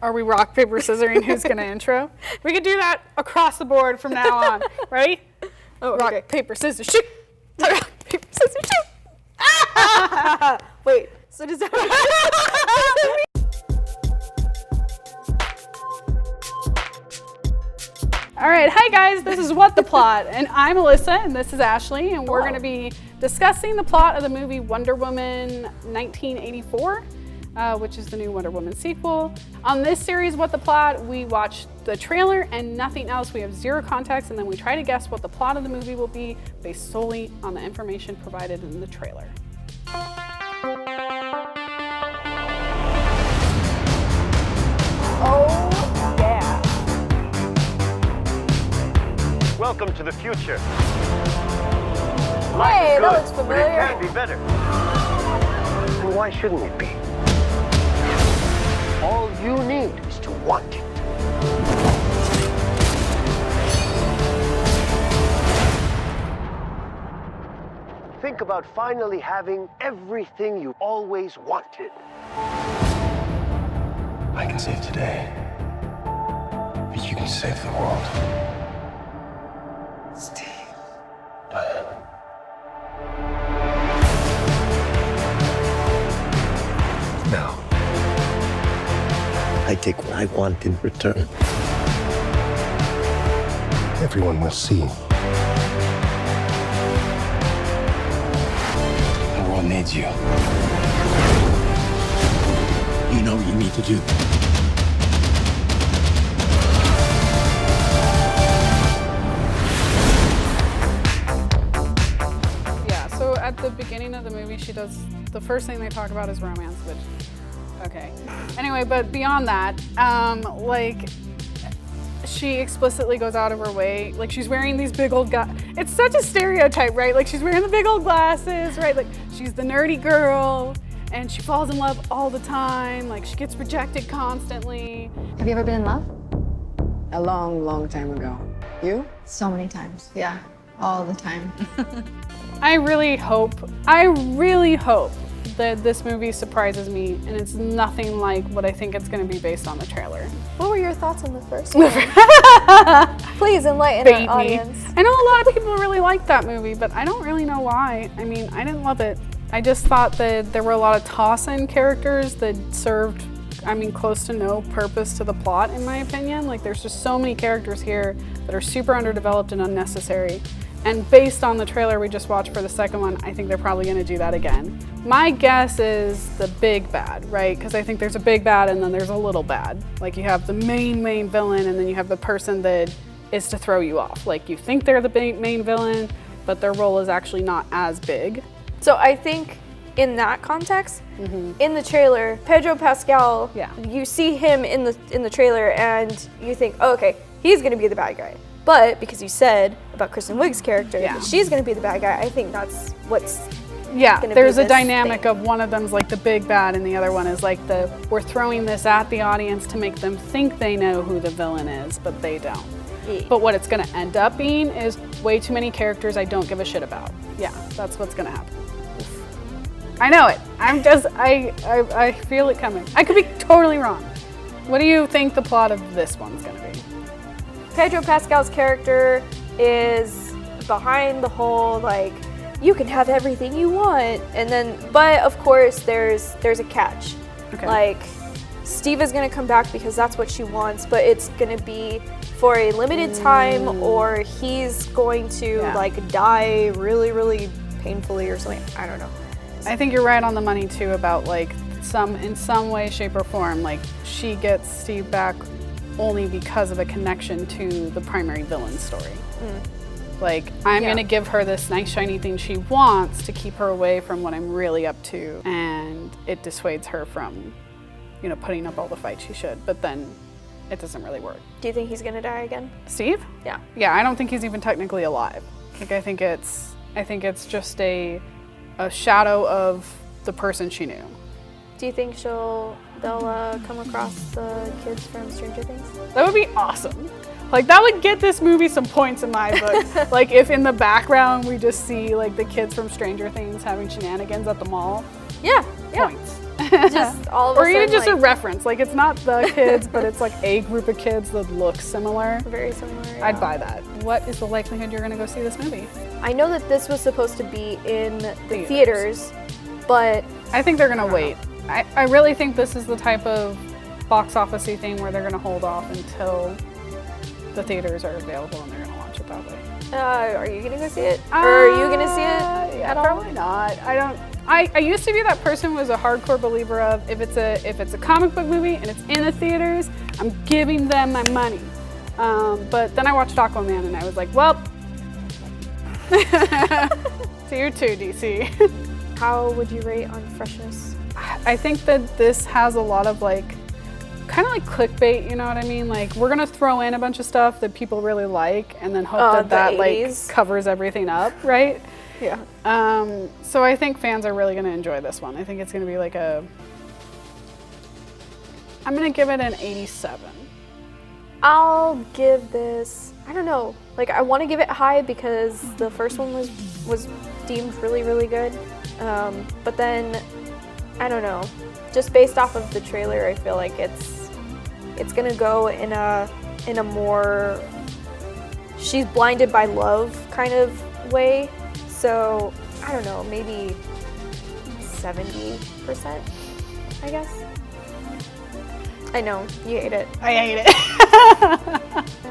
Are we rock, paper, scissoring? Who's going to intro? We could do that across the board from now on. Ready? Oh, rock, okay. paper, scissors, shoot. Rock, paper, scissors, shoot. Wait, so does that All right, hi guys, this is What the Plot, and I'm Alyssa, and this is Ashley, and we're going to be discussing the plot of the movie Wonder Woman 1984, which is the new Wonder Woman sequel. On this series, What the Plot, we watch the trailer and nothing else. We have zero context, and then we try to guess what the plot of the movie will be based solely on the information provided in the trailer. Oh, yeah. Welcome to the future. Hey, that Good, looks but familiar. it can be better. And why shouldn't it be? All you need is to want it. Think about finally having everything you always wanted. I can save today, but you can save the world. Steve. Diana. Now, I take what I want in return. everyone will see. The world needs you. You know what you need to do. Yeah, so at the beginning of the movie, the first thing they talk about is romance, which, okay. Anyway, but beyond that, she explicitly goes out of her way. Like, she's wearing these big old it's such a stereotype, right? Like, she's wearing the big old glasses, right? Like, she's the nerdy girl, and she falls in love all the time. Like, she gets rejected constantly. Have you ever been in love? A long, long time ago. You? So many times, yeah, all the time. I really hope that this movie surprises me, and it's nothing like what I think it's going to be based on the trailer. What were your thoughts on the first one? Please enlighten Bait our me. audience. I know a lot of people really liked that movie, but I don't really know why. I mean, I didn't love it. I just thought that there were a lot of toss-in characters that served, close to no purpose to the plot, in my opinion. Like, there's just so many characters here that are super underdeveloped and unnecessary. And based on the trailer we just watched for the second one, I think they're probably gonna do that again. My guess is the big bad, right? Because I think there's a big bad and then there's a little bad. Like, you have the main villain, and then you have the person that is to throw you off. Like, you think they're the main villain, but their role is actually not as big. So I think in that context, in the trailer, Pedro Pascal, you see him in the trailer and you think, oh, okay, he's gonna be the bad guy. But because you said about Kristen Wiig's character, that she's gonna be the bad guy, I think that's what's gonna there's be a this dynamic thing. of one of them's like the big bad and the other one is like we're throwing this at the audience to make them think they know who the villain is, but they don't. Yeah. But what it's gonna end up being is way too many characters I don't give a shit about. Yeah, that's what's gonna happen. I know it. I feel it coming. I could be totally wrong. What do you think the plot of this one's gonna be? Pedro Pascal's character is behind the whole, like, you can have everything you want, and then, but of course there's a catch. Okay. Like, Steve is gonna come back because that's what she wants, but it's gonna be for a limited time, or he's going to like die really, really painfully or something. I don't know. I think you're right on the money too about like in some way, shape, or form, like she gets Steve back only because of a connection to the primary villain story. Like, I'm gonna give her this nice shiny thing she wants to keep her away from what I'm really up to, and it dissuades her from, putting up all the fights she should, but then it doesn't really work. Do you think he's gonna die again? Steve? Yeah. Yeah, I don't think he's even technically alive. Like, I think it's just a shadow of the person she knew. Do you think they'll come across the kids from Stranger Things? That would be awesome. Like, that would get this movie some points in my book. Like, if in the background we just see like the kids from Stranger Things having shenanigans at the mall. Yeah. Points. Just all of a Or sudden, even just a like, reference. Like it's not the kids, but it's like a group of kids that look similar. very similar. Yeah. I'd buy that. What is the likelihood you're gonna go see this movie? I know that this was supposed to be in the theaters, but I think they're gonna wait. I really think this is the type of box office-y thing where they're gonna hold off until the theaters are available and they're gonna launch it that way. are you gonna go see it? Or are you gonna see it Yeah, at all? probably not. I used to be that person who was a hardcore believer of if it's a comic book movie and it's in the theaters, I'm giving them my money. But then I watched Aquaman and I was like, well, see you too, DC. How would you rate on freshness? I think that this has a lot of like, kind of like clickbait, you know what I mean? Like we're gonna throw in a bunch of stuff that people really like and then hope that like 80s. covers everything up, right? Yeah. So I think fans are really gonna enjoy this one. I think it's gonna be like I'm gonna give it an 87. I'll give this, I don't know, like I want to give it high because the first one was deemed really, really good. But then, I don't know, just based off of the trailer, I feel like it's gonna go in a more she's blinded by love kind of way. So I don't know, maybe 70%, I guess. I know, you hate it. I hate it.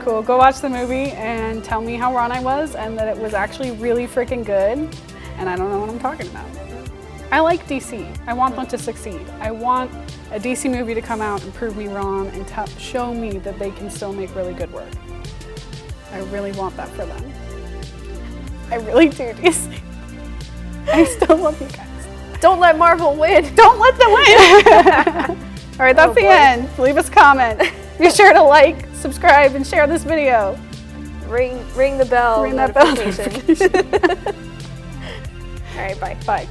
Cool, go watch the movie and tell me how wrong I was and that it was actually really freaking good and I don't know what I'm talking about. I like DC. I want them to succeed. I want a DC movie to come out and prove me wrong and show me that they can still make really good work. I really want that for them. I really do, DC. I still love you guys. Don't let Marvel win. Don't let them win. All right, that's the end. Leave us a comment. Be sure to like, subscribe, and share this video. Ring the bell. Ring that bell notification. notification. All right, bye. Bye.